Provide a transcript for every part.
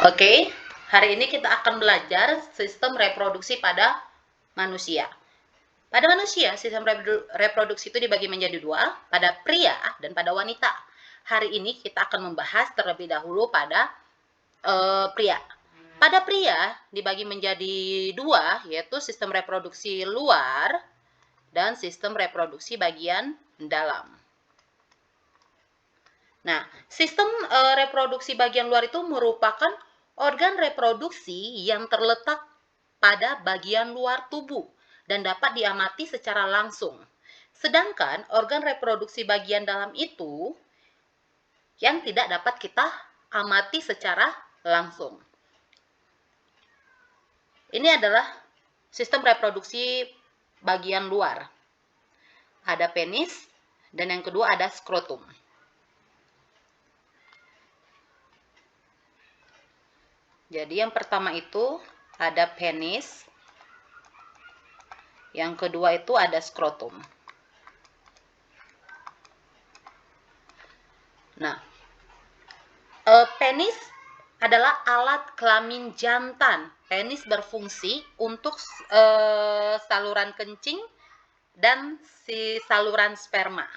Oke, hari ini kita akan belajar sistem reproduksi pada manusia. Pada manusia, sistem reproduksi itu dibagi menjadi dua, pada pria dan pada wanita. Hari ini kita akan membahas terlebih dahulu pada pria. Pada pria dibagi menjadi dua, yaitu sistem reproduksi luar dan sistem reproduksi bagian dalam. Nah, sistem reproduksi bagian luar itu merupakan organ reproduksi yang terletak pada bagian luar tubuh dan dapat diamati secara langsung. Sedangkan organ reproduksi bagian dalam itu yang tidak dapat kita amati secara langsung. Ini adalah sistem reproduksi bagian luar. Ada penis dan yang kedua ada skrotum. Jadi yang pertama itu ada penis, yang kedua itu ada skrotum. Nah, penis adalah alat kelamin jantan. Penis berfungsi untuk saluran kencing dan si saluran sperma.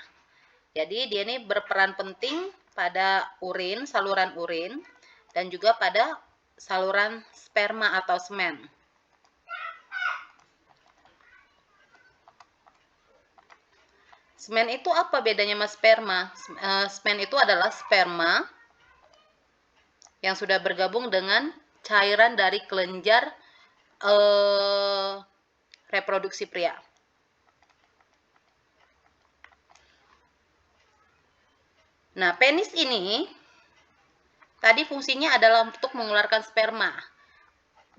Jadi dia ini berperan penting pada urin, saluran urin, dan juga pada saluran sperma atau semen. Semen itu apa bedanya sama sperma? Semen itu adalah sperma yang sudah bergabung dengan cairan dari kelenjar reproduksi pria. Nah, penis ini tadi fungsinya adalah untuk mengeluarkan sperma.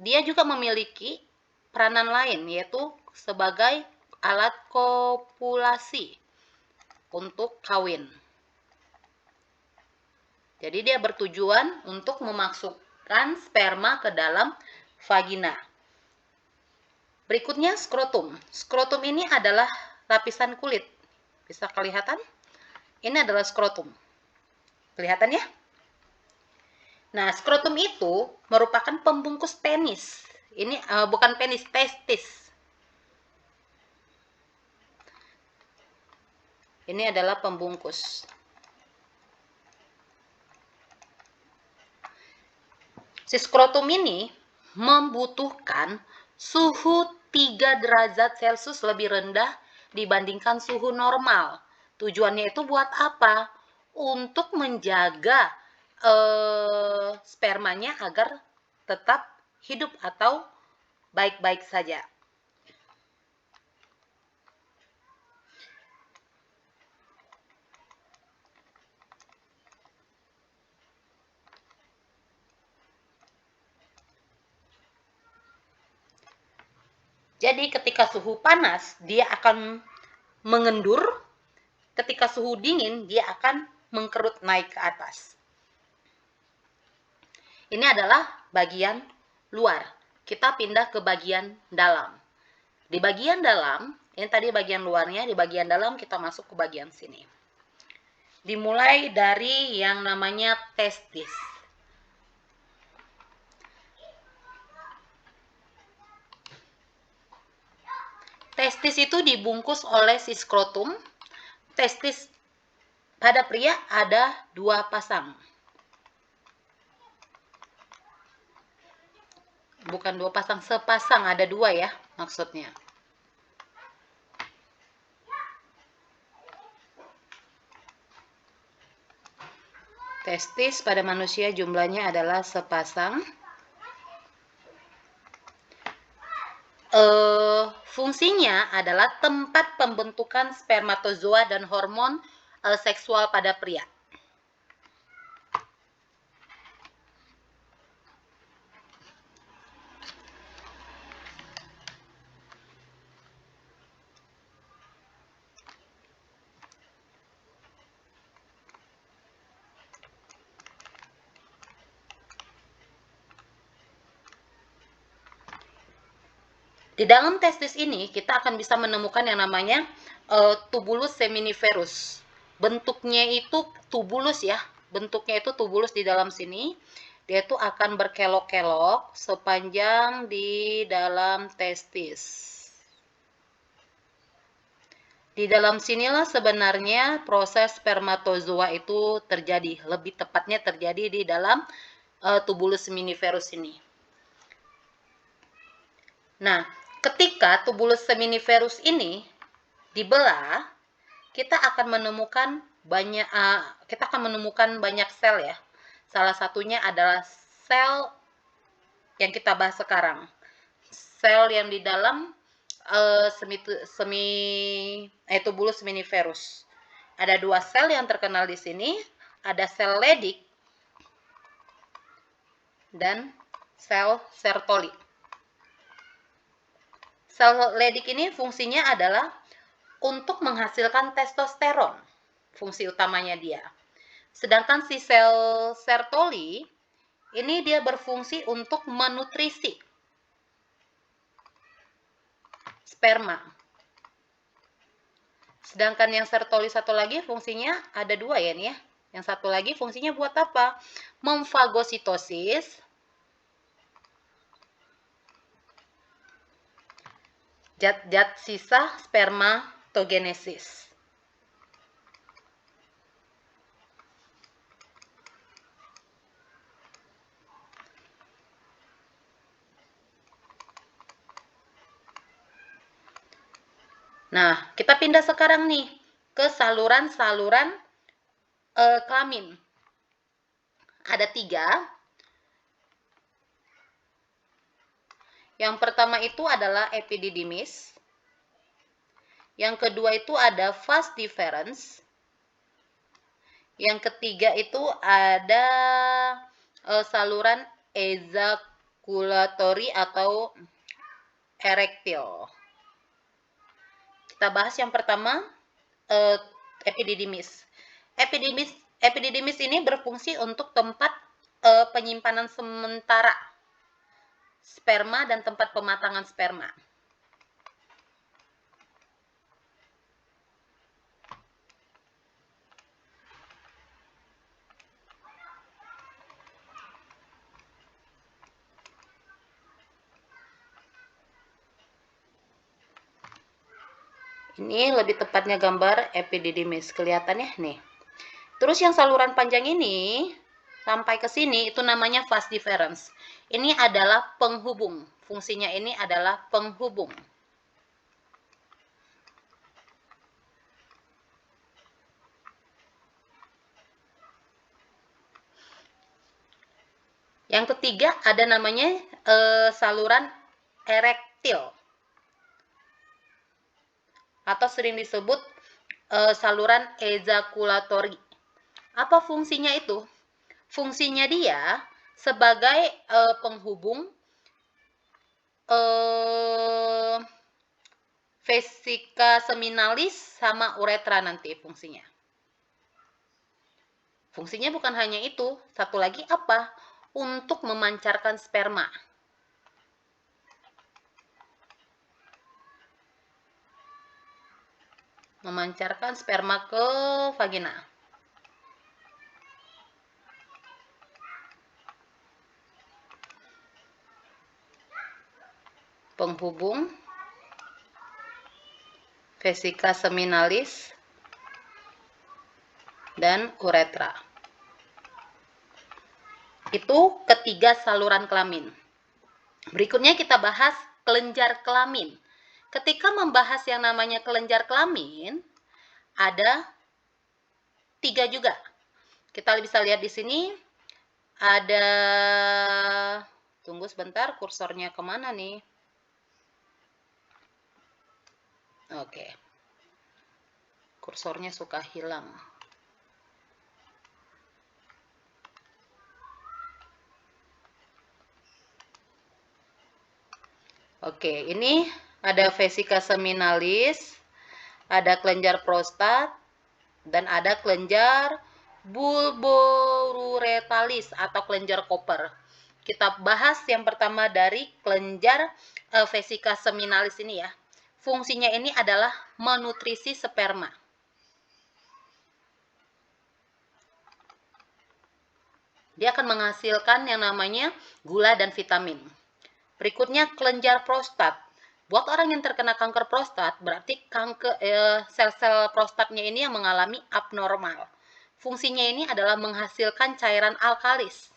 Dia juga memiliki peranan lain, yaitu sebagai alat kopulasi untuk kawin. Jadi dia bertujuan untuk memasukkan sperma ke dalam vagina. Berikutnya skrotum. Skrotum ini adalah lapisan kulit. Bisa kelihatan? Ini adalah skrotum. Kelihatan ya? Nah, skrotum itu merupakan pembungkus penis. Ini bukan penis, testis. Ini adalah pembungkus. Si skrotum ini membutuhkan suhu 3 derajat Celcius lebih rendah dibandingkan suhu normal. Tujuannya itu buat apa? Untuk menjaga spermanya agar tetap hidup atau baik-baik saja. Jadi ketika suhu panas, dia akan mengendur. Ketika suhu dingin, dia akan mengkerut naik ke atas. Ini adalah bagian luar. Kita pindah ke bagian dalam. Di bagian dalam, ini tadi bagian luarnya, di bagian dalam kita masuk ke bagian sini. Dimulai dari yang namanya testis. Testis itu dibungkus oleh si skrotum. Testis pada pria ada 2 pasang. Bukan 2 pasang, sepasang, ada 2 ya maksudnya. Testis pada manusia jumlahnya adalah sepasang. Fungsinya adalah tempat pembentukan spermatozoa dan hormon seksual pada pria. Di dalam testis ini kita akan bisa menemukan yang namanya tubulus seminiferus. Bentuknya itu tubulus ya, bentuknya itu tubulus di dalam sini. Dia itu akan berkelok-kelok sepanjang di dalam testis. Di dalam sinilah sebenarnya proses spermatozoa itu terjadi. Lebih tepatnya terjadi di dalam tubulus seminiferus ini. Nah, ketika tubulus seminiferus ini dibelah, kita akan menemukan banyak sel ya. Salah satunya adalah sel yang kita bahas sekarang. Sel yang di dalam tubulus seminiferus. Ada 2 sel yang terkenal di sini, ada sel Leydig dan sel Sertoli. Sel Leydig ini fungsinya adalah untuk menghasilkan testosteron, fungsi utamanya dia. Sedangkan si sel Sertoli ini dia berfungsi untuk menutrisi sperma. Sedangkan yang Sertoli satu lagi fungsinya ada 2 ya nih ya. Yang satu lagi fungsinya buat apa? Memfagositosis zat-zat sisa spermatogenesis. Nah, kita pindah sekarang nih ke saluran-saluran kelamin. Ada 3. Yang pertama itu adalah epididymis. Yang kedua itu ada vas deferens. Yang ketiga itu ada saluran ejakulatory atau erektil. Kita bahas yang pertama, epididymis. Epididymis ini berfungsi untuk tempat penyimpanan sementara sperma dan tempat pematangan sperma. Ini lebih tepatnya gambar epididymis, kelihatannya nih. Terus yang saluran panjang ini sampai ke sini itu namanya vas deferens. Ini adalah penghubung. Fungsinya ini adalah penghubung. Yang ketiga ada namanya saluran erektil atau sering disebut saluran ejakulatory. Apa fungsinya itu? Fungsinya dia sebagai penghubung vesika seminalis sama uretra nanti fungsinya. Fungsinya bukan hanya itu, satu lagi apa? Untuk memancarkan sperma. Memancarkan sperma ke vagina. Penghubung vesika seminalis dan uretra. Itu ketiga saluran kelamin. Berikutnya kita bahas kelenjar kelamin. Ketika membahas yang namanya kelenjar kelamin, ada 3 juga. Kita bisa lihat di sini ada, tunggu sebentar, kursornya kemana nih? Oke, kursornya suka hilang. Oke, ini ada vesika seminalis, ada kelenjar prostat, dan ada kelenjar bulbouretalis atau kelenjar koper. Kita bahas yang pertama dari kelenjar vesika seminalis ini ya. Fungsinya ini adalah menutrisi sperma. Dia akan menghasilkan yang namanya gula dan vitamin. Berikutnya kelenjar prostat. Buat orang yang terkena kanker prostat, berarti sel-sel prostatnya ini yang mengalami abnormal. Fungsinya ini adalah menghasilkan cairan alkalis.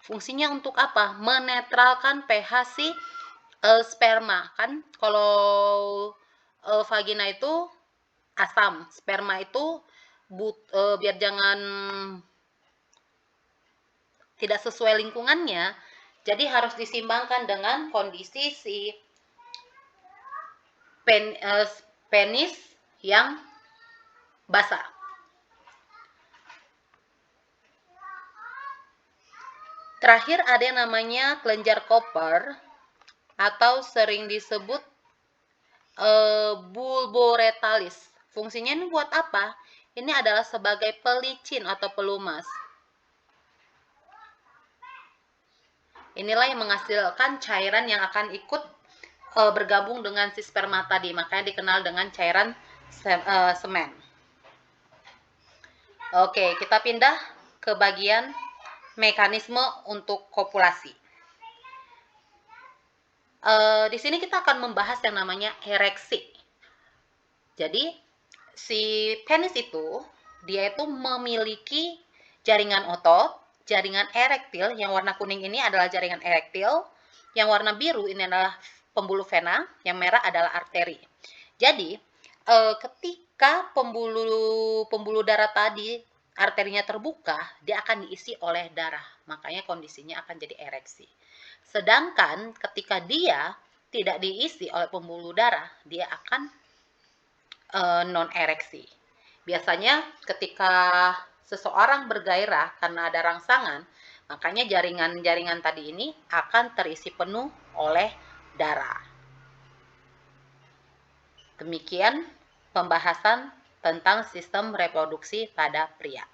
Fungsinya untuk apa? Menetralkan pH si sperma. Kan kalau vagina itu asam, sperma itu biar jangan tidak sesuai lingkungannya, jadi harus disimbangkan dengan kondisi si penis yang basah. Terakhir ada yang namanya kelenjar Koper atau sering disebut bulboretalis. Fungsinya ini buat apa? Ini adalah sebagai pelicin atau pelumas. Inilah yang menghasilkan cairan yang akan ikut bergabung dengan si sperma tadi, makanya dikenal dengan cairan semen. Oke, kita pindah ke bagian mekanisme untuk kopulasi. Di sini kita akan membahas yang namanya ereksi. Jadi si penis itu dia itu memiliki jaringan otot, jaringan erektil. Yang warna kuning ini adalah jaringan erektil, yang warna biru ini adalah pembuluh vena, yang merah adalah arteri. Jadi ketika pembuluh darah tadi arterinya terbuka, dia akan diisi oleh darah, makanya kondisinya akan jadi ereksi. Sedangkan ketika dia tidak diisi oleh pembuluh darah, dia akan non ereksi. Biasanya ketika seseorang bergairah karena ada rangsangan, makanya jaringan-jaringan tadi ini akan terisi penuh oleh darah. Demikian pembahasan tentang sistem reproduksi pada pria.